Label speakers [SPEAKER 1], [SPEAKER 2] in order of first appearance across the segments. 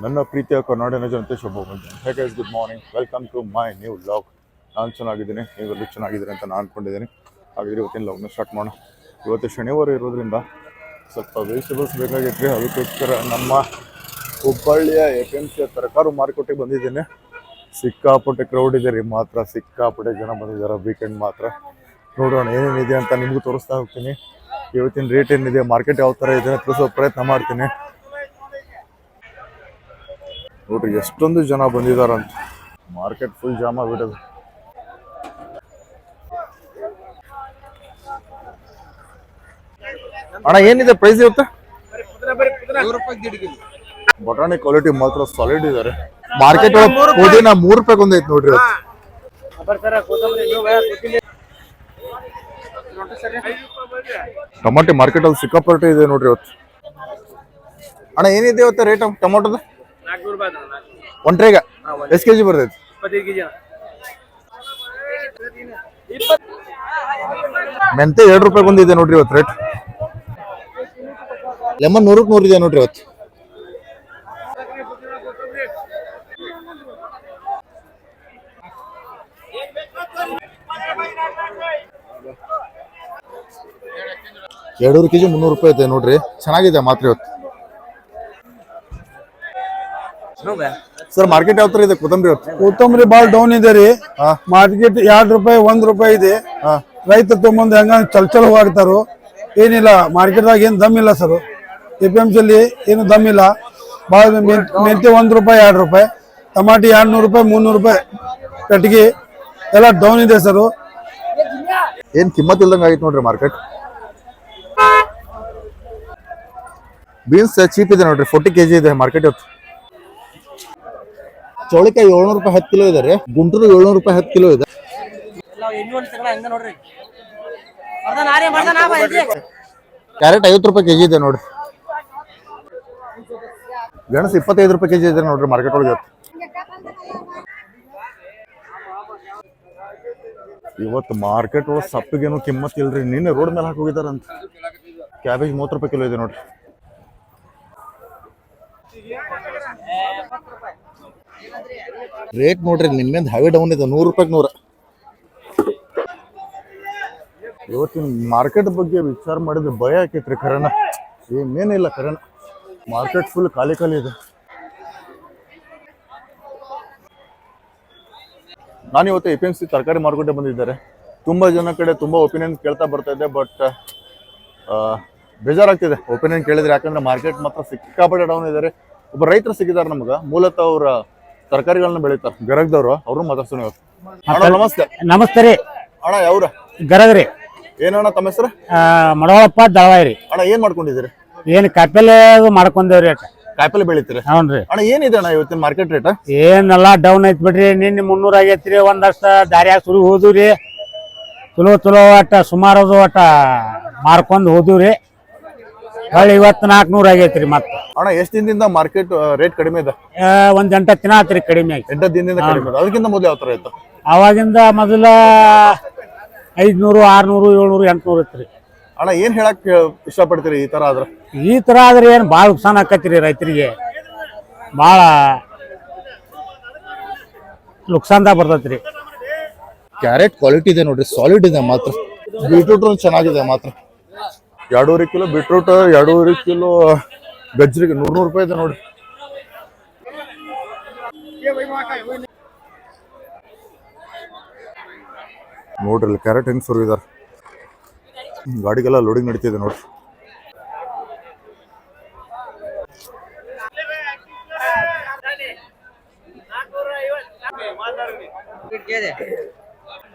[SPEAKER 1] ನನ್ನ ಪ್ರೀತಿಯ ಕರ್ನಾಟಕ ಜನತೆ ಶುಭ ಮುಂಜಾನೆ. Hey guys, good morning, welcome to my new vlog. ನಾನು ಚೆನ್ನಾಗಿದ್ದೀನಿ, ನೀವೆಲ್ಲೂ ಚೆನ್ನಾಗಿದ್ದೀರಿ ಅಂತ ನಾನು ಅಂದ್ಕೊಂಡಿದ್ದೀನಿ. ಹಾಗಿದ್ರೆ ಇವತ್ತಿನ ವ್ಲಾಗ್ನ ಸ್ಟಾರ್ಟ್ ಮಾಡೋಣ. ಇವತ್ತು ಶನಿವಾರ ಇರೋದ್ರಿಂದ ಸ್ವಲ್ಪ ವೆಜಿಟೇಬಲ್ಸ್ ಬೇಕಾಗಿತ್ತು. ಅದಕ್ಕೋಸ್ಕರ ನಮ್ಮ ಹುಬ್ಬಳ್ಳಿಯ APMC ತರಕಾರಿ ಮಾರುಕಟ್ಟೆಗೆ ಬಂದಿದ್ದೀನಿ. ಸಿಕ್ಕಾಪಟ್ಟೆ ಕ್ರೌಡ್ ಇದೆ ರೀ, ಮಾತ್ರ ಸಿಕ್ಕಾಪಟ್ಟೆ ಜನ ಬಂದಿದ್ದಾರೆ. ವೀಕೆಂಡ್ ಮಾತ್ರ ನೋಡೋಣ ಏನೇನಿದೆ ಅಂತ ನಿಮಗೂ ತೋರಿಸ್ತಾ ಹೋಗ್ತೀನಿ. ಇವತ್ತಿನ ರೇಟ್ ಏನಿದೆ, ಮಾರ್ಕೆಟ್ ಯಾವ ಥರ ಇದೆ ತೋರಿಸೋ ಪ್ರಯತ್ನ ಮಾಡ್ತೀನಿ. ನೋಡ್ರಿ ಎಷ್ಟೊಂದು ಜನ ಬಂದಿದಾರಂತ, ಮಾರ್ಕೆಟ್ ಫುಲ್ ಜಾಮ್ ಆಗ್ಬಿಟ್ಟದೆ. ಅಣ್ಣ ಏನಿದೆ ಪ್ರೈಸ್ ಇವತ್ತು? ಬಟಾಣಿ ಕ್ವಾಲಿಟಿ ಮಾತ್ರ ಸಾಲಿಡ್ ಇದಾರೆ. ಮಾರ್ಕೆಟ್ ಒಳಗೆ ಪುದೀನ 3 ರೂಪಾಯಿಗೆ ಒಂದೈತೆ ನೋಡ್ರಿ. ಟೊಮಾಟೊ ಮಾರ್ಕೆಟ್ ಅಲ್ಲಿ ಸಿಕ್ಕಾಪಟ್ಟೆ ಇದೆ ನೋಡ್ರಿ ಇವತ್ತು. ಅಣ್ಣ ಏನಿದೆ ಇವತ್ತು ರೇಟ್ ಟೊಮಾಟೋದ? 1 ಟ್ರೇಗ ಎಷ್ಟು ಕೆಜಿ ಬರ್ತೈತಿ? 25 ಕೆಜಿ. ಮೆಂತೆ 2 ರೂಪಾಯಿಗೆ ಒಂದಿದೆ ನೋಡ್ರಿ ಇವತ್ತು ರೇಟ್. ಲೆಮನ್ 100ಕ್ಕೆ 100 ಇದೆ ನೋಡ್ರಿ ಇವತ್ತು. ಎರಡೂವರೆ ಕೆಜಿ 300 ರೂಪಾಯಿ ಐತೆ ನೋಡ್ರಿ, ಚೆನ್ನಾಗಿದೆ ಮಾತ್ರ ಇವತ್ತು. ಸರ್ ಮಾರ್ಕೆಟ್ ಯಾವ ತರ ಇದೆ ಕೊತ್ತಂಬರಿ?
[SPEAKER 2] ಕೊತ್ತಂಬರಿ ಬಾಳ್ ಡೌನ್ ಇದೆ ರೀ. ಮಾರ್ಕೆಟ್ 2 ರೂಪಾಯಿ 1 ರೂಪಾಯಿ ಇದೆ. ರೈತರು ತೊಗೊಂಬಂದು ಹೆಂಗ ಚಲ್ ಹೋಗ್ತಾರು. ಏನಿಲ್ಲ ಮಾರ್ಕೆಟ್ದಾಗ ಏನ್ ದಮ್ ಇಲ್ಲ ಸರ್. APMC ಅಲ್ಲಿ ಏನು ದಮ್ ಇಲ್ಲ. ಬಾಳ ಮೆಂತೆ 1 ರೂಪಾಯಿ 2 ರೂಪಾಯಿ, ಟಮಾಟಿ 200 ರೂಪಾಯಿ 300 ರೂಪಾಯಿ ಕಟ್ಟಿಗೆ ಎಲ್ಲ ಡೌನ್ ಇದೆ ಸರ್.
[SPEAKER 1] ಏನ್ ಕಿಮ್ಮತ್ ಇಲ್ದಂಗ ಆಗಿತ್ತು ನೋಡ್ರಿ ಮಾರ್ಕೆಟ್. ಬೀನ್ಸ್ ಚೀಪ್ ಇದೆ ನೋಡ್ರಿ, 40 ಕೆಜಿ ಇದೆ ಮಾರ್ಕೆಟ್ ಇವತ್ತು. ಚೌಳಿಕಾಯಿ 700 ರೂಪಾಯಿ 10 ಕಿಲೋ ಇದೆ ರೀ. ಗುಂಟೂರು 700 ರೂಪಾಯಿ 10 ಕಿಲೋ ಇದೆ. ಕ್ಯಾರೆಟ್ 50 ರೂಪಾಯಿ ಕೆಜಿ ಇದೆ ನೋಡ್ರಿ. ಗೆಣಸು 25 ರೂಪಾಯಿ ಕೆಜಿ ಇದೆ ನೋಡ್ರಿ ಮಾರ್ಕೆಟ್ ಒಳಗೆ ಇವತ್ತು. ಮಾರ್ಕೆಟ್ ಒಳಗೆ ಸಪ್ಪಿಗೇನು ಕಿಮ್ಮತ್ ಇಲ್ರಿ. ನಿನ್ನೆ ರೋಡ್ ಮೇಲೆ ಹಾಕಿ ಹೋಗಿದಾರಂತ. ಕ್ಯಾಬೇಜ್ 30 ರೂಪಾಯಿ ಕಿಲೋ ಇದೆ ನೋಡ್ರಿ. ರೇಟ್ ನೋಡ್ರಿ ನಿನ್ನೆಂದು ಹೈ ಡೌನ್ ಇದೆ, 100 ರೂಪಾಯಿಗೆ 100. ಇವತ್ತಿನ ಮಾರ್ಕೆಟ್ ಬಗ್ಗೆ ವಿಚಾರ ಮಾಡಿದ್ರೆ ಭಯ ಆಕೈತ್ರಿ. ಕರೆನ ಏನೇನಿಲ್ಲ, ಕರೆನ ಮಾರ್ಕೆಟ್ ಫುಲ್ ಖಾಲಿ ಇದೆ. ನಾನು ಇವತ್ತು APMC ತರಕಾರಿ ಮಾರುಕಟ್ಟೆ ಬಂದಿದ್ದಾರೆ. ತುಂಬಾ ಜನ ಕಡೆ ತುಂಬಾ ಒಪಿನಿಯನ್ ಕೇಳ್ತಾ ಬರ್ತಾ ಇದೆ. ಬಟ್ ಬೇಜಾರಾಗ್ತಿದೆ ಒಪಿನಿಯನ್ ಕೇಳಿದ್ರೆ. ಯಾಕಂದ್ರೆ ಮಾರ್ಕೆಟ್ ಮಾತ್ರ ಸಿಕ್ಕಾಪಟ್ಟೆ ಡೌನ್ ಇದ್ದಾರೆ. ಒಬ್ಬ ರೈತರು ಸಿಕ್ಕಿದ್ದಾರೆ ನಮ್ಗ. ಮೂಲತಃ ಅವ್ರ ತರಕಾರಿಗಳನ್ನ ಬೆಳೀತಾರೆ, ಗರಗದವ್ರು. ಅವ್ರು ಮಾತಾಡ್ಸೋಣ ಇವತ್ತು. ಅಣ್ಣ ನಮಸ್ತೆ.
[SPEAKER 2] ನಮಸ್ತೆ ರೀ.
[SPEAKER 1] ಅಣ್ಣ ಯಾವ್ರ?
[SPEAKER 2] ಗರಗ್ರಿ.
[SPEAKER 1] ಏನಣ್ಣ ತಮ್ಮ ಹೆಸರು?
[SPEAKER 2] ಮಡವಳಪ್ಪ ದಳವಾಯಿ ರೀ.
[SPEAKER 1] ಅಣ್ಣ ಏನ್ ಮಾಡ್ಕೊಂಡಿದ್ದೀರಿ?
[SPEAKER 2] ಏನ್ ಕಾಯಿಪಲ್ಲೆ ಮಾಡ್ಕೊಂಡೇವ್ರಿ.
[SPEAKER 1] ಕಾಯಿಪಲ್ಲೆ ಬೆಳಿತೀರಿ?
[SPEAKER 2] ಹೌನ್ರಿ.
[SPEAKER 1] ಅಣ್ಣ ಏನಿದೆ ಅಣ್ಣ ಇವತ್ತಿನ ಮಾರ್ಕೆಟ್ ರೇಟ್?
[SPEAKER 2] ಏನೆಲ್ಲ ಡೌನ್ ಐತ್ ಬಿಡ್ರಿ. ನಿನ್ನೆ 300 ಆಗೈತ್ರಿ. ಒಂದಷ್ಟ ದಾರಿಯಾಗ ಸುರು ಹೋದ್ರಿ. ಚಲೋ ಅಟ್ಟ ಸುಮಾರು ಅಟ್ಟ ಮಾರ್ಕೊಂಡ್ ಹೋದ್ರಿ. ಹೊಳ್ಳಿ ಇವತ್ತು 400 ಆಗೈತ್ರಿ. ಮತ್ತೆ
[SPEAKER 1] ಅಣ್ಣ ಎಷ್ಟು ದಿನದಿಂದ ಮಾರ್ಕೆಟ್ ರೇಟ್ ಕಡಿಮೆ ಇದೆ?
[SPEAKER 2] ಒಂದ್ 8 ದಿನ ಆತ್ರಿ ಕಡಿಮೆ ಆಗಿ.
[SPEAKER 1] 8 ದಿನದಿಂದ ಕಡಿಮೆ ಇದೆ. ಅದಕ್ಕಿಂತ ಮೊದಲು ಯಾವ ತರ ಇತ್ತು?
[SPEAKER 2] ಅವಾಗಿಂದ ಮೊದಲ 500, 600, 700, 800 ಇತ್ರಿ.
[SPEAKER 1] ಅಣ್ಣ ಏನ್ ಹೇಳಕ್ ಇಷ್ಟಪಡ್ತೀರಿ ಈ ತರ ಆದ್ರೆ?
[SPEAKER 2] ಈ ತರ ಆದ್ರೆ ಏನ್ ಬಾಳ ನುಕ್ಸಾನ್ ಆಕೈತ್ರಿ ರೈತರಿಗೆ. ಬಾಳ ನುಕ್ಸಾನ್ದಾಗ ಬರ್ತೈತ್ರಿ.
[SPEAKER 1] ಕ್ಯಾರೆಟ್ ಕ್ವಾಲಿಟಿ ಇದೆ ನೋಡ್ರಿ, ಸಾಲಿಡ್ ಇದೆ ಮಾತ್ರ. ಬೀಟ್ರೂಟ್ ಚೆನ್ನಾಗಿದೆ ಮಾತ್ರ. 2.5 ಕಿಲೋ ಬೀಟ್ರೂಟ್, 2.5 ಕಿಲೋ ಗಜ್ರಿಗೆ 100 ರೂಪಾಯಿ ಇದೆ ನೋಡ್ರಿ. ನೋಡ್ರಿ ಕ್ಯಾರೆಟ್ ಹೆಂಗ್ ಸುರಿದಾರೆ. ಗಾಡಿಗೆಲ್ಲ ಲೋಡಿಂಗ್ ನಡೀತಿದೆ ನೋಡ್ರಿ.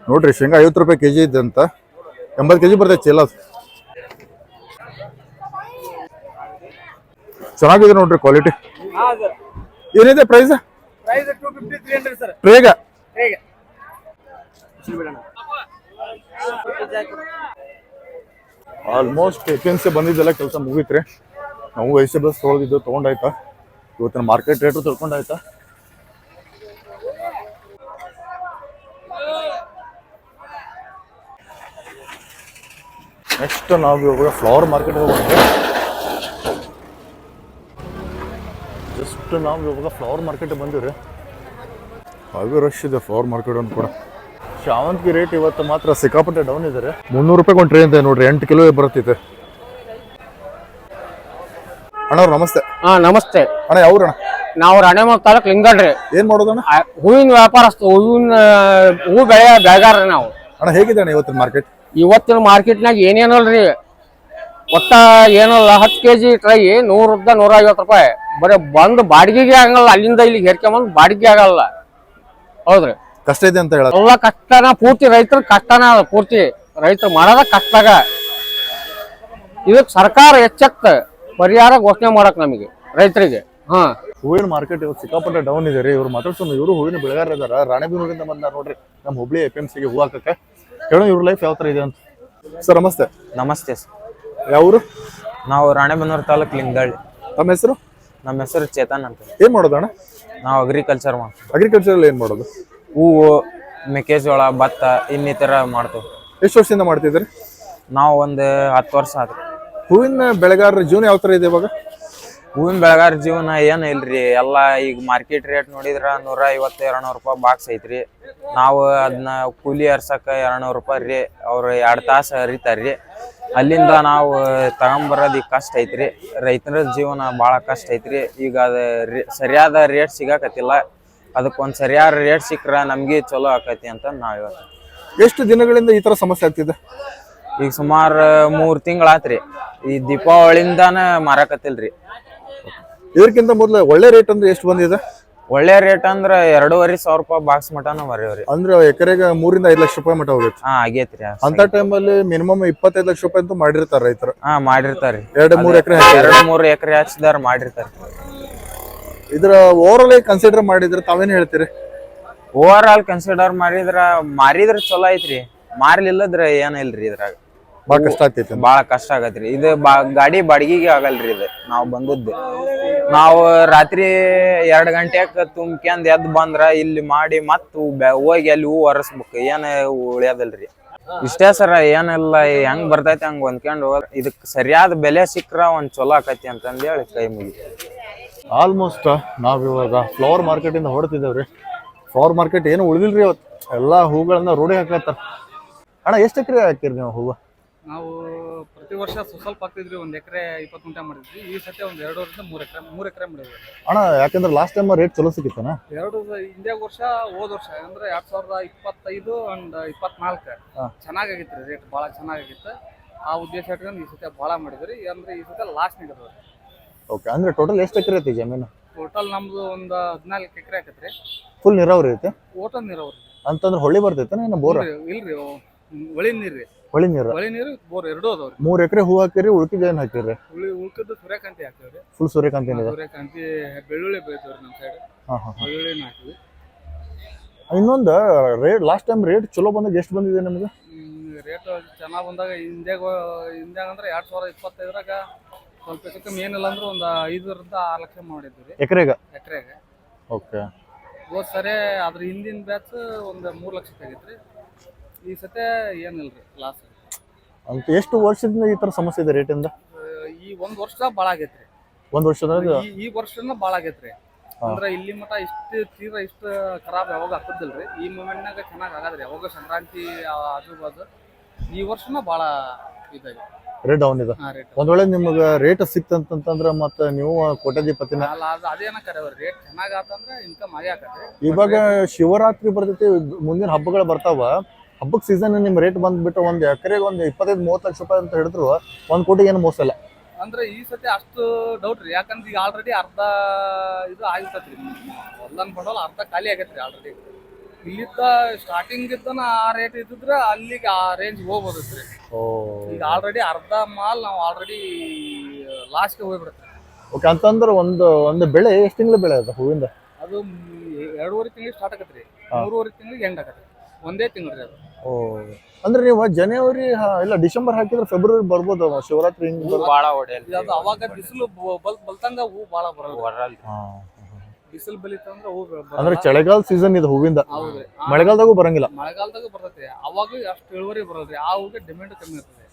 [SPEAKER 1] ನೋಡ್ರಿ ಶೇಂಗಾ 50 ರೂಪಾಯಿ ಕೆಜಿ ಇದೆ ಅಂತ. 80 ಕೆಜಿ ಬರ್ತೈತೆ ಚೀಲ. ಚೆನ್ನಾಗಿದೆ ನೋಡ್ರಿ ಕ್ವಾಲಿಟಿ. ಏನಿದೆ ಪ್ರೈಸ್? ಟ್ರೇಗ ಆಲ್ಮೋಸ್ಟ್ APMC ಬಂದಿದ್ದೆಲ್ಲ ಕೆಲಸ ಮುಗೀತ್ರಿ. ನಾವು ವೆಜಿಟೇಬಲ್ಸ್ ತೊಗೊಂಡಾಯ್ತಾ. ಇವತ್ತಿನ ಮಾರ್ಕೆಟ್ ರೇಟು ತಿಳ್ಕೊಂಡಾಯ್ತಾ. ನೆಕ್ಸ್ಟ್ ನಾವು ಇವಾಗ ಫ್ಲವರ್ ಮಾರ್ಕೆಟ್ ಹೋಗ್ಬಂದ್ರೆ ಜಸ್ಟ್ ಆಲ್ಮೋಸ್ಟ್ ನಾವು ಇವಾಗ ಫ್ಲವರ್ ಮಾರ್ಕೆಟ್ ಬಂದಿವ್ರಿ. ಹಾಗೆ ರಶ್ ಇದೆ ಫ್ಲವರ್ ಮಾರ್ಕೆಟ್ ಅಂತ ಕೂಡ. ಶಾವಂತಿಗೆ ರೇಟ್ ಇವತ್ತು ಮಾತ್ರ ಸಿಕ್ಕಾಪಟ್ಟೆ ಡೌನ್ ಇದೆ. 300 ರೂಪಾಯಿ ಒಂದು ಟ್ರೇ ಅಂತ ನೋಡ್ರಿ, 8 ಕಿಲೋ ಬರುತ್ತೈತೆ. ಅಣ್ಣ ಅವ್ರು ನಮಸ್ತೆ.
[SPEAKER 3] ಹಾ ನಮಸ್ತೆ
[SPEAKER 1] ಅಣ್ಣ ಯಾವ್ರಣ್ಣ?
[SPEAKER 3] ನಾವು ರಾಣೆಬೆನ್ನೂರು ತಾಲೂಕ್ ಲಿಂಗಡ್ರಿ.
[SPEAKER 1] ಏನ್ ಮಾಡೋದಣ್ಣ?
[SPEAKER 3] ಹೂವಿನ ವ್ಯಾಪಾರಸ್ಥ, ಹೂ ಬೆಳೆಯ ಬೆಳೆಗಾರ ನಾವು.
[SPEAKER 1] ಅಣ್ಣ ಹೇಗಿದೆ ಅಣ್ಣ ಇವತ್ತಿನ ಮಾರ್ಕೆಟ್?
[SPEAKER 3] ಇವತ್ತಿನ ಮಾರ್ಕೆಟ್ನಾಗ ಏನೇನಲ್ರಿ, ಒಟ್ಟ ಏನಲ್ಲ 10 kg ಟ್ರೈ 100 150 ರೂಪಾಯಿ. ಬರೀ ಬಂದು ಬಾಡಿಗೆಗೆ ಆಗಲ್ಲ, ಅಲ್ಲಿಂದ ಇಲ್ಲಿಗೆ ಹೇರ್ಕೊಂಬಂದು ಬಾಡಿಗೆ ಆಗಲ್ಲ. ಹೌದ್ರಿ,
[SPEAKER 1] ಕಷ್ಟ ಇದೆ ಅಂತ ಹೇಳ.
[SPEAKER 3] ಎಲ್ಲ ಕಷ್ಟನ ಪೂರ್ತಿ ರೈತರ ಕಷ್ಟನ ಅದ, ಪೂರ್ತಿ ರೈತರು ಮಾಡೋದ ಕಷ್ಟಾಗ. ಇದಕ್ಕೆ ಸರ್ಕಾರ ಎಚ್ಚೆತ್ತ ಪರಿಹಾರ ಘೋಷಣೆ ಮಾಡಕ್ ನಮಗೆ ರೈತರಿಗೆ. ಹಾ,
[SPEAKER 1] ಹೂವಿನ ಮಾರ್ಕೆಟ್ ಇವತ್ತು ಸಿಕ್ಕಾಪಟ್ಟೆ ಡೌನ್ ಇದೆ ರೀ. ಇವ್ರು ಮಾತಾಡ್ಸೋಣ, ಇವರು ಹೂವಿನ ಬೆಳೆಗಾರ ಇದಾರ, ರಾಣೆಬೆನ್ನೂರಿಂದ ಬಂದಾರ ನೋಡ್ರಿ ನಮ್ಮ ಹುಬ್ಳಿ APMC ಗೆ ಹೂ ಹಾಕಕ್ಕೆ. ಹೇಳೋ ಇವ್ರ ಲೈಫ್ ಯಾವ ತರ ಇದೆ ಅಂತ. ಸರ್ ನಮಸ್ತೆ.
[SPEAKER 4] ನಮಸ್ತೆ ಸರ್.
[SPEAKER 1] ಯಾವ್ರು?
[SPEAKER 4] ನಾವು ರಾಣೆಬೆನ್ನೂರು ತಾಲೂಕ್ ಲಿಂಗಳ್ಳಿ.
[SPEAKER 1] ತಮ್ಮ ಹೆಸರು?
[SPEAKER 4] ನಮ್ಮ ಹೆಸರು ಚೇತನ್ ಅಂತ.
[SPEAKER 1] ಏನ್ ಮಾಡೋದಣ್ಣ?
[SPEAKER 4] ನಾವು ಅಗ್ರಿಕಲ್ಚರ್ ಮಾಡ್ತೀವಿ.
[SPEAKER 1] ಅಗ್ರಿಕಲ್ಚರ್ ಏನ್ ಮಾಡೋದು?
[SPEAKER 4] ಹೂವು, ಮೆಕ್ಕೆಜೋಳ, ಭತ್ತ ಇನ್ನಿತರ ಮಾಡ್ತೀವಿ.
[SPEAKER 1] ಎಷ್ಟು ವರ್ಷದಿಂದ ಮಾಡ್ತಿದ್ರಿ?
[SPEAKER 4] ನಾವು ಒಂದು 10 ವರ್ಷ ಆದ್ರಿ.
[SPEAKER 1] ಹೂವಿನ ಬೆಳೆಗಾರರ ಜೀವನ ಯಾವ ತರ ಇದೆ ಇವಾಗ?
[SPEAKER 4] ಹೂವಿನ ಬೆಳೆಗಾರ ಜೀವನ ಏನು ಇಲ್ರಿ, ಎಲ್ಲ ಈಗ ಮಾರ್ಕೆಟ್ ರೇಟ್ ನೋಡಿದ್ರ 150-200 ರೂಪಾಯಿ ಬಾಕ್ಸ್ ಐತ್ರಿ. ನಾವು ಅದನ್ನ ಕೂಲಿ ಹರ್ಸಕ್ಕೆ 200 ರೂಪಾಯಿ ರೀ. ಅವ್ರು 2 ತಾಸು ಹರಿತಾರ್ರಿ. ಅಲ್ಲಿಂದ ನಾವು ತಗೊಂಬರೋದು ಈಗ ಕಷ್ಟ ಐತ್ರಿ. ರೈತರ ಜೀವನ ಭಾಳ ಕಷ್ಟ ಐತ್ರಿ. ಈಗ ಅದು ಸರಿಯಾದ ರೇಟ್ ಸಿಗಾಕತ್ತಿಲ್ಲ. ಅದಕ್ಕೊಂದು ಸರಿಯಾದ ರೇಟ್ ಸಿಕ್ಕರೆ ನಮಗೆ ಚಲೋ ಆಕೈತಿ ಅಂತ ನಾವು ಇವತ್ತು.
[SPEAKER 1] ಎಷ್ಟು ದಿನಗಳಿಂದ ಈ ತರ ಸಮಸ್ಯೆ ಆಗ್ತಿದೆ?
[SPEAKER 4] ಈಗ ಸುಮಾರು 3 ತಿಂಗಳಾತ್ರಿ. ಈ ದೀಪಾವಳಿಯಿಂದಾನ ಮಾರಾಕತ್ತಿಲ್ರಿ.
[SPEAKER 1] ಇದಕ್ಕಿಂತ ಮೊದಲು ಒಳ್ಳೆ ರೇಟ್ ಅಂದ್ರೆ ಎಷ್ಟು ಬಂದಿದೆ?
[SPEAKER 4] ಒಳ್ಳೆ ರೇಟ್ ಅಂದ್ರ 2,500 ರೂಪಾಯಿ ಬಾಕ್ಸ್ ಮಟನ ಮರಿವ್ರಿ.
[SPEAKER 1] ಅಂದ್ರೆ ಎಕರೆಗೆ 3 ರಿಂದ 5 ಲಕ್ಷ ರೂಪಾಯಿ ಮಟ ಹೋಗುತ್ತೆ.
[SPEAKER 4] ಹಾ ಆಗೇತ್ರಿ.
[SPEAKER 1] ಅಂತ ಟೈಮಲ್ಲಿ ಮಿನಿಮಮ್ 25 ಲಕ್ಷ ರೂಪಾಯಿ ಅಂತೂ ಮಾಡಿರ್ತಾರ ರೈತರು.
[SPEAKER 4] ಹಾ ಮಾಡಿರ್ತಾರಿ.
[SPEAKER 1] 2-3 ಎಕರೆ
[SPEAKER 4] 2-3 ಎಕರೆ ಹಚ್ಚಿದಾರ ಮಾಡಿರ್ತಾರ.
[SPEAKER 1] ಇದ್ರ ಓವರ್ ಆಲ್ ಕನ್ಸಿಡರ್ ಮಾಡಿದ್ರೆ ತಾವೇನ್ ಹೇಳ್ತೀರಿ?
[SPEAKER 4] ಓವರ್ ಆಲ್ ಕನ್ಸಿಡರ್ ಮಾರಿದ್ರ ಚಲೋ ಐತ್ರಿ. ಮಾರ್ಲಿಲ್ಲದ್ರ ಏನ ಇಲ್ರಿ. ಇದ್ರಾಗ
[SPEAKER 1] ಬಾಳ ಕಷ್ಟ ಆಗ್ತೈತಿ.
[SPEAKER 4] ಬಾಳ ಕಷ್ಟ ಆಗತ್ರಿ. ಇದು ಗಾಡಿ ಬಾಡಿಗೆಗೆ ಆಗಲ್ರಿ. ಇದು ನಾವು ಬಂದದ್ದು ನಾವು ರಾತ್ರಿ 2 ಗಂಟೆಗೆ ತುಂಬ್ಕೊಂಡ್ ಎದ್ದು ಬಂದ್ರ ಇಲ್ಲಿ ಮಾಡಿ ಮತ್ ಹೋಗಿ ಅಲ್ಲಿ ಹೂ ಒರೆಸ್ಬೇಕು. ಏನ ಉಳಿಯೋದಲ್ರಿ. ಇಷ್ಟೇ ಸರ, ಏನಿಲ್ಲ. ಹೆಂಗ್ ಬರ್ತೈತಿ ಹಂಗ ಹೊಂದ್ಕೊಂಡು ಇದಕ್ ಸರಿಯಾದ ಬೆಲೆ ಸಿಕ್ಕ್ರ ಒಂದ್ ಚಲೋ ಆಕೈತಿ ಅಂತಂದೇಳಿ ಕೈ ಮುಗಿತೀವಿ.
[SPEAKER 1] ಆಲ್ಮೋಸ್ಟ್ ನಾವಿವಾಗ ಫ್ಲವರ್ ಮಾರ್ಕೆಟ್ ಇಂದ ಹೊರಡ್ತಿದ್ದೇವ್ರಿ. ಫ್ಲವರ್ ಮಾರ್ಕೆಟ್ ಏನು ಉಳಿದಿಲ್ರಿ ಇವತ್ತು. ಎಲ್ಲಾ ಹೂಗಳನ್ನ ರೋಡಿ ಹಾಕತ್ತಾರ. ಅಣ್ಣ ಎಷ್ಟು ಎಕರೆ ಹಾಕಿರಿ ನೀವು ಹೂವು?
[SPEAKER 5] ನಾವು ಪ್ರತಿ ವರ್ಷ ಸ್ವಲ್ಪ ಹಾಕ್ತಿದ್ರಿ. 1 ಎಕರೆ 20 ಗುಂಟೆ ಮಾಡಿದ್ವಿ. ಈ ಸತಿ ಒಂದು 2 ಎಕರೆ ಮಾಡಿದ್ವಿ.
[SPEAKER 1] ಅಣ್ಣ ಯಾಕಂದ್ರೆ ಲಾಸ್ಟ್ ಟೈಮ್ ರೇಟ್ ಚಲೋ ಸಿಕ್ಕಿತ್ತನ?
[SPEAKER 5] ಹಿಂದೆ ವರ್ಷ ಹೋದ ವರ್ಷ ಅಂದ್ರೆ 2025 ಅಂಡ್ 24 ಚೆನ್ನಾಗಿತ್ತು ರೇಟ್, ಭಾಳ ಚೆನ್ನಾಗಿತ್ತು. ಆ ಉದ್ದೇಶ ಇಟ್ಕೊಂಡು ಈ ಸತಿ ಭಾಳ ಮಾಡಿದ್ರಿ. ಅಂದ್ರೆ ಈ ಸತಿ ಲಾಸ್ಟ್ ನಿಗದ.
[SPEAKER 1] ಓಕೆ, ಅಂದ್ರೆ ಟೋಟಲ್ ಎಷ್ಟು ಎಕರೆ ಐತಿ ಜಮೀನು?
[SPEAKER 5] ಟೋಟಲ್ ನಮ್ದು ಒಂದು 14 ಎಕರೆ ಆಕತ್ರಿ.
[SPEAKER 1] ಫುಲ್ ನೀರಾವರಿ ಐತೆ?
[SPEAKER 5] ಓಟಲ್ ನೀರಾವರಿ
[SPEAKER 1] ಅಂತಂದ್ರೆ ಹೊಳಿ ಬರ್ತೈತೆ ಏನು ಬೋರ್?
[SPEAKER 5] ಇಲ್ರಿ, ಒಳಿ ನೀರ್ರಿ.
[SPEAKER 1] ಹೊಳಿ ನೀರು,
[SPEAKER 5] ಹೊಳಿ ನೀರು, ಬೋರ್ ಎರಡೂ ಅದಾವ್ರಿ.
[SPEAKER 1] 3 ಎಕರೆ ಹೂ ಹಾಕಿರಿ, ಉಳ್ಕಿದ ಏನ್ ಹಾಕಿರಿ?
[SPEAKER 5] ಉಳ್ಕಿದ್ದು ಸೂರ್ಯಕಾಂತಿ ಹಾಕಿವ್ರಿ.
[SPEAKER 1] ಫುಲ್ ಸೂರ್ಯಕಾಂತಿ ಇದೆ.
[SPEAKER 5] ಸೂರ್ಯಕಾಂತಿ, ಬೆಳ್ಳುಳ್ಳಿ ಬೆಳಿತೇವ್ರಿ ನಮ್ಮ ಸೈಡ್. ಬೆಳ್ಳುಳ್ಳಿನ ಹಾಕಿವಿ.
[SPEAKER 1] ಇನ್ನೊಂದು ರೇಟ್, ಲಾಸ್ಟ್ ಟೈಮ್ ರೇಟ್ ಚಲೋ ಬಂದಾಗ ಎಷ್ಟು ಬಂದಿದೆ ನಿಮ್ಗೆ?
[SPEAKER 5] ರೇಟ್ ಚೆನ್ನಾಗಿ ಬಂದಾಗ ಹಿಂದ್ಯಾಗ ಅಂದ್ರೆ 2025ರಾಗ ಸ್ವಲ್ಪ ಕಮ್ಮಿ, ಏನಿಲ್ಲ ಅಂದ್ರೆ ಒಂದು 5 ರಿಂದ 6 ಲಕ್ಷ ಮಾಡಿದ್ವಿ ಎಕರೆಗೆ.
[SPEAKER 1] ಓಕೆ,
[SPEAKER 5] ಹೋದ್ ಸರಿ ಅದ್ರ ಹಿಂದಿನ ಬ್ಯಾಚ್ ಒಂದು 3 ಲಕ್ಷ ತೆಗಿತ್ರಿ. ಈ ಸತೆ ಏನಿಲ್ರಿ, ಲಾಸ್.
[SPEAKER 1] ಅಂತ ಎಷ್ಟು ವರ್ಷದಿಂದ ಈ ತರ ಸಮಸ್ಯೆ ಇದೆ ರೇಟ್ ಇಂದ?
[SPEAKER 5] ಈ 1 ವರ್ಷ ಭಾಳ ಆಗೈತ್ರಿ.
[SPEAKER 1] 1 ವರ್ಷದಾಗ
[SPEAKER 5] ಈ ವರ್ಷನ ಭಾಳ ಆಗೈತ್ರಿ. ಅಂದ್ರೆ ಇಲ್ಲಿ ಮಟ ಇಷ್ಟು ಖರಾಬ್ ಯಾವಾಗ ಹಾಕದಿಲ್ರಿ. ಈ ಮೂಮೆಂಟ್ನಾಗ ಚೆನ್ನಾಗಿ ಆಗದ್ರಿ. ಯಾವಾಗ ಸಂಕ್ರಾಂತಿ ಆಜು ಬಾಜು ಈ ವರ್ಷನ ಭಾಳ ಇದಾಗಿ
[SPEAKER 1] ರೇಟ್ ಡೌನ್ ಇದೆ. ಒಂದ್ ವೇಳೆ ನಿಮ್ಗೆ ರೇಟ್ ಸಿಕ್ತಂತಂದ್ರ ಮತ್ತೆ ನೀವು ಕೋಟ್ಯಾಧಿಪತಿನ
[SPEAKER 5] ಅದೇನ ಕರೆಯವ್ರಿ. ರೇಟ್ ಚೆನ್ನಾಗ್ ಆತಂದ್ರ ಇನ್ಕಮ್ ಆಗೇ ಆಗತ್ರಿ.
[SPEAKER 1] ಇವಾಗ ಶಿವರಾತ್ರಿ ಬರ್ತೈತಿ, ಮುಂದಿನ ಹಬ್ಬಗಳು ಬರ್ತಾವ. ಹಬ್ಬಕ್ ಸೀಸನ್ ನಿಮ್ ರೇಟ್ ಬಂದ್ಬಿಟ್ಟು ಒಂದ್ ಎಕರೆಗೆ ಒಂದು 25-30 ಲಕ್ಷ ರೂಪಾಯಿ ಅಂತ ಹೇಳಿದ್ರು 1 ಕೋಟಿ ಏನು ಮೋಸ ಇಲ್ಲ.
[SPEAKER 5] ಅಂದ್ರೆ ಈ ಸತಿ ಅಷ್ಟು ಡೌಟ್ ರೀ. ಯಾಕಂದ್ರೆ ಈಗ ಆಲ್ರೆಡಿ ಅರ್ಧ ಇದು ಆಗಿರ್ತೈತ್ರಿ. ಹೊಲ್ದನ್ ಬಂಡವಾಳ ಅರ್ಧ ಖಾಲಿ ಆಗೈತ್ರಿ ಆಲ್ರೆಡಿ. ಇಲ್ಲಿದ್ದ ಸ್ಟಾರ್ಟಿಂಗ್ ಇದ್ದನ ಆ ರೇಟ್ ಇದ್ದಿದ್ರೆ ಅಲ್ಲಿಗೆ ಆ ರೇಂಜ್ ಹೋಗ್ಬೋದತ್ರಿ. ಈಗ ಆಲ್ರೆಡಿ ಅರ್ಧ ಮಾಲ್ ನಾವು ಆಲ್ರೆಡಿ ಲಾಸ್ಟ್ಗೆ ಹೋಗ್ಬಿಡುತ್ತೆ.
[SPEAKER 1] ಓಕೆ, ಅಂತಂದ್ರೆ ಒಂದು ಬೆಳೆ ಎಷ್ಟು ತಿಂಗಳ ಬೆಳೆ ಅದ ಹೂವಿಂದ?
[SPEAKER 5] ಅದು 2.5 ತಿಂಗಳಿಗೆ ಸ್ಟಾರ್ಟ್ ಆಗತ್ರಿ. 3.5 ತಿಂಗಳಿಗೆ ಎಂಡ್ ಆಗತ್ರಿ. ಒಂದೇ ತಿಂಗ್ರಿ ಅದು.
[SPEAKER 1] ಅಂದ್ರೆ ನೀವು ಜನವರಿ ಇಲ್ಲ ಡಿಸೆಂಬರ್ ಹಾಕಿದ್ರೆ ಫೆಬ್ರವರಿ ಬರ್ಬೋದು. ಶಿವರಾತ್ರಿ ಹಿಂಗ್
[SPEAKER 4] ಬಾಳ ಹೊಡೆಯಲ್ಲ.
[SPEAKER 5] ಅದು ಅವಾಗ ಬಿಸಿಲು ಬಲ್ತಂಗ ಹೂ ಬಾಳ ಬರಲ್ಲ. ಬಿಸಿಲು ಬಲಿತಂದ್ರ ಹೂ
[SPEAKER 1] ಅಂದ್ರೆ ಚಳಿಗಾಲ ಸೀಸನ್ ಇದು ಹೂವಿಂದ. ಮಳೆಗಾಲದಾಗೂ ಬರಂಗಿಲ್ಲ.
[SPEAKER 5] ಮಳೆಗಾಲದಾಗ ಬರ್ತೈತಿ. ಅವಾಗ ಅಷ್ಟು ಇಳುವರಿ ಬರಲ್ರಿ. ಆ ಹೂವಿಗೆ ಡಿಮ್ಯಾಂಡ್ ಕಮ್ಮಿ ಇರ್ತದೆ.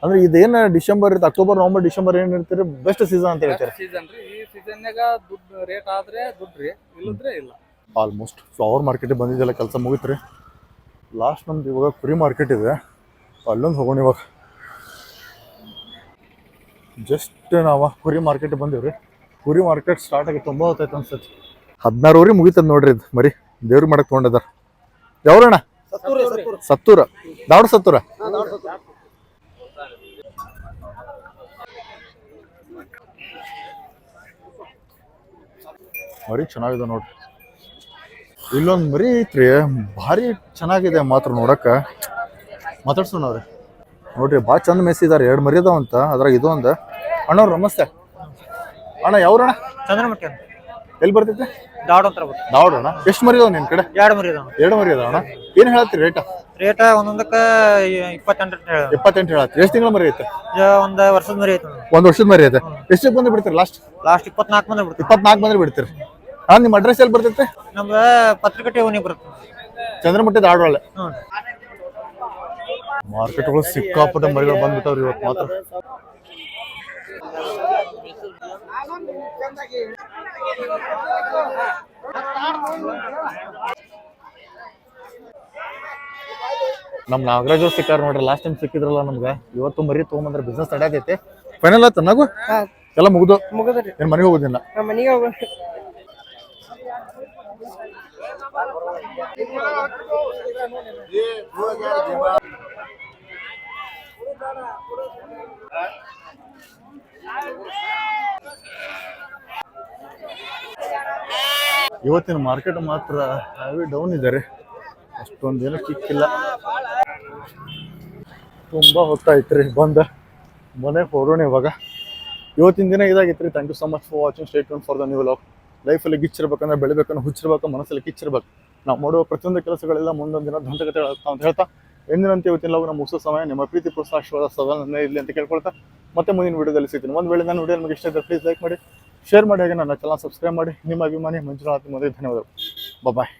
[SPEAKER 1] ಅಂದ್ರೆ ಇದೇನು ಡಿಸೆಂಬರ್ ಇರುತ್ತೆ, ಅಕ್ಟೋಬರ್ ನವಂಬರ್ ಡಿಸೆಂಬರ್ ಏನ್ ಇರ್ತೀರಿ ಬೆಸ್ಟ್ ಸೀಸನ್ ಅಂತ ಹೇಳ್ತಾರೆ.
[SPEAKER 5] ಸೀಸನ್ ರೀ, ಈ ಸೀಸನ್ಯಾಗ ದುಡ್ಡು ರೇಟ್ ಆದ್ರೆ ದುಡ್ಡು ರೀ, ಇಲ್ಲದ್ರೆ ಇಲ್ಲ.
[SPEAKER 1] ಆಲ್ಮೋಸ್ಟ್ ಫ್ಲವರ್ ಮಾರ್ಕೆಟಿಗೆ ಬಂದಿದ್ದೆಲ್ಲ ಕೆಲಸ ಮುಗಿತ್ರಿ. ಲಾಸ್ಟ್ ನಮ್ದು ಇವಾಗ ಕುರಿ ಮಾರ್ಕೆಟ್ ಇದೆ, ಅಲ್ಲೊಂದು ಹೋಗೋಣ ಇವಾಗ. ಜಸ್ಟ್ ನಾವು ಕುರಿ ಮಾರ್ಕೆಟ್ ಬಂದೀವ್ರಿ. ಕುರಿ ಮಾರ್ಕೆಟ್ ಸ್ಟಾರ್ಟ್ ಆಗಿ ತುಂಬ ಹೊತ್ತೈತೆ ಅನ್ಸುತ್ತೆ. 16 ಮುಗಿತದ ನೋಡ್ರಿ. ಇದು ಮರಿ ದೇವ್ರಿಗೆ ಮಾಡಕ್ ತೊಗೊಂಡಿದಾರ. ಯಾವ್ರಣ್ಣ? ಸತ್ತೂರ. ದಾವಡ ಸತ್ತೂರ. ಮರಿ ಚೆನ್ನಾಗಿದೆ ನೋಡ್ರಿ. ಇಲ್ಲೊಂದು ಮರಿ ಐತ್ರಿ, ಭಾರಿ ಚೆನ್ನಾಗಿದೆ ಮಾತ್ರ ನೋಡಕ್ಕ. ಮಾತಾಡ್ಸೋಣವ್ರಿ ನೋಡ್ರಿ, ಭಾಳ ಚಂದ ಮೆಸ್ಸಿದಾರೆ. 2 ಮರಿ ಅದಾವಂತ, ಅದ್ರಾಗ ಇದು ಒಂದು. ಅಣ್ಣವ್ರು ನಮಸ್ತೆ. ಅಣ್ಣ ಯಾವ್ರಣ್ಣ?
[SPEAKER 6] ಚಂದ್ರಮಟ್ಟಿ
[SPEAKER 1] ಎಲ್ಲಿ ಬರ್ತೈತೆ?
[SPEAKER 6] ದಾವಡ ಅಂತ
[SPEAKER 1] ದಾವಡ ಅಣ್ಣ. ಎಷ್ಟು ಮರಿ ಅದಾವ ನಿನ್ ಕಡೆ?
[SPEAKER 6] 2 ಮರಿ ಅದಾವ.
[SPEAKER 1] 2 ಮರಿ ಅದಾವ ಅಣ್ಣ. ಏನ್ ಹೇಳತ್ತೀರಿ ರೇಟ?
[SPEAKER 6] ರೇಟ್ ಒಂದೊಂದಕ್ಕ 28 ಹೇಳ.
[SPEAKER 1] 28 ಹೇಳತ್ತೀರಿ. ಎಷ್ಟು ತಿಂಗಳ ಮರಿ ಐತೆ?
[SPEAKER 6] ಒಂದ್ ವರ್ಷದ ಮರಿ ಐತೆ.
[SPEAKER 1] 1 ವರ್ಷದ ಮರಿ ಐತೆ. ಎಷ್ಟಕ್ಕೆ ಬಂದು ಬಿಡ್ತೀರಿ ಲಾಸ್ಟ್?
[SPEAKER 6] 24 ಬಂದ್ರೆ ಬಿಡ್ತೀವಿ.
[SPEAKER 1] 24 ಬಂದ್ರೆ ಬಿಡ್ತೀರಿ. ಅಣ್ಣ ನಿಮ್ಮ ಅಡ್ರೆಸ್ ಎಲ್ಲಿ ಬರ್ತೈತೆ?
[SPEAKER 6] ನಮ್ಗೆ ಪತ್ರಿಕಟ್ಟೆ ಓಣಿ ಬರುತ್ತೆ.
[SPEAKER 1] ಚಂದ್ರಮಟ್ಟಿ ದಾವಡೊಳ್ಳೆ.
[SPEAKER 6] ಹ್ಞೂ.
[SPEAKER 1] ಮಾರ್ಕೆಟ್ಗಳು ಸಿಕ್ಕಾಪಟ್ಟೆ ಮರಿಗಳು ಬಂದ್ಬಿಟ್ಟವ್ರಿ ಇವತ್ತು ಮಾತ್ರ. ನಮ್ ನಾಗರಾಜ್ ಅವ್ರು ಸಿಕ್ಕಾರ ನೋಡ್ರಿ. ಲಾಸ್ಟ್ ಟೈಮ್ ಸಿಕ್ಕಿದ್ರಲ್ಲ ನಮ್ಗೆ. ಇವತ್ತು ಮರಿ ತೊಗೊಂಬಂದ್ರೆ ಬಿಸ್ನೆಸ್ ನಡೆಯತೈತೆ. ಫೈನಲ್ ಆಯ್ತು ನಗು ಎಲ್ಲ ಮುಗ್ದು ಏನ್ ಮನೆಗೆ ಹೋಗೋದಿಲ್ಲ.
[SPEAKER 6] ಮನೆಗೆ ಹೋಗ.
[SPEAKER 1] ಇವತ್ತಿನ ಮಾರ್ಕೆಟ್ ಮಾತ್ರ ಹೆವಿ ಡೌನ್ ಇದ್ದಾರೆ. ಅಷ್ಟೊಂದೇನು ಕಿಕ್ಕಿಲ್ಲ. ತುಂಬ ಹೊತ್ತಾಯ್ತು ರೀ ಬಂದ ಮನೆಗೆ ಹೊರೋಣ ಇವಾಗ. ಇವತ್ತಿನ ದಿನ ಇದಾಗಿತ್ತು ರೀ. Thank you so much for watching. Stay tuned for the new vlog. ಲೈಫಲ್ಲಿ ಗಿಚ್ಚಿರ್ಬೇಕಂದ್ರೆ ಬೆಳಿಬೇಕಂದ್ರೆ ಹುಚ್ಚಿರ್ಬೇಕು, ಮನಸ್ಸಲ್ಲಿ ಕಿಚ್ಚಿರ್ಬೇಕು. ನಾವು ಮಾಡುವ ಪ್ರತಿಯೊಂದು ಕೆಲಸಗಳೆಲ್ಲ ಮುಂದೊಂದು ದಿನ ದಂತಕತೆ ಅಂತ ಹೇಳ್ತಾ ಎಂದಿನಂತೆ ಇವತ್ತಿನ ಲಾಗ್ ನಮ್ಮ ಮುಗಿಸೋ ಸಮಯ. ನಿಮ್ಮ ಪ್ರೀತಿ ಪ್ರೋತ್ಸಾಹ ಆಶೀರ್ವಾದ ಸದಾ ನನ್ನ ಇರಲಿ ಅಂತ ಕೇಳ್ಕೊಳ್ತಾ ಮತ್ತೆ ಮುಂದಿನ ವಿಡಿಯೋದಲ್ಲಿ ಸಿಗ್ತೀನಿ. ಒಂದು ವೇಳೆ ನಾನು ವಿಡಿಯೋ ನಿಮಗೆ ಇಷ್ಟ ಇದ್ದರೆ ಪ್ಲೀಸ್ ಲೈಕ್ ಮಾಡಿ, ಶೇರ್ ಮಾಡಿ, ಹಾಗೆ ನನ್ನ ಚಾನಲ್ ಸಬ್ಸ್ಕ್ರೈಬ್ ಮಾಡಿ. ನಿಮ್ಮ ಅಭಿಮಾನಿ ಮಂಜುನಾಥ್ ಮದುವೆ. ಧನ್ಯವಾದಗಳು. ಬಾಯ್.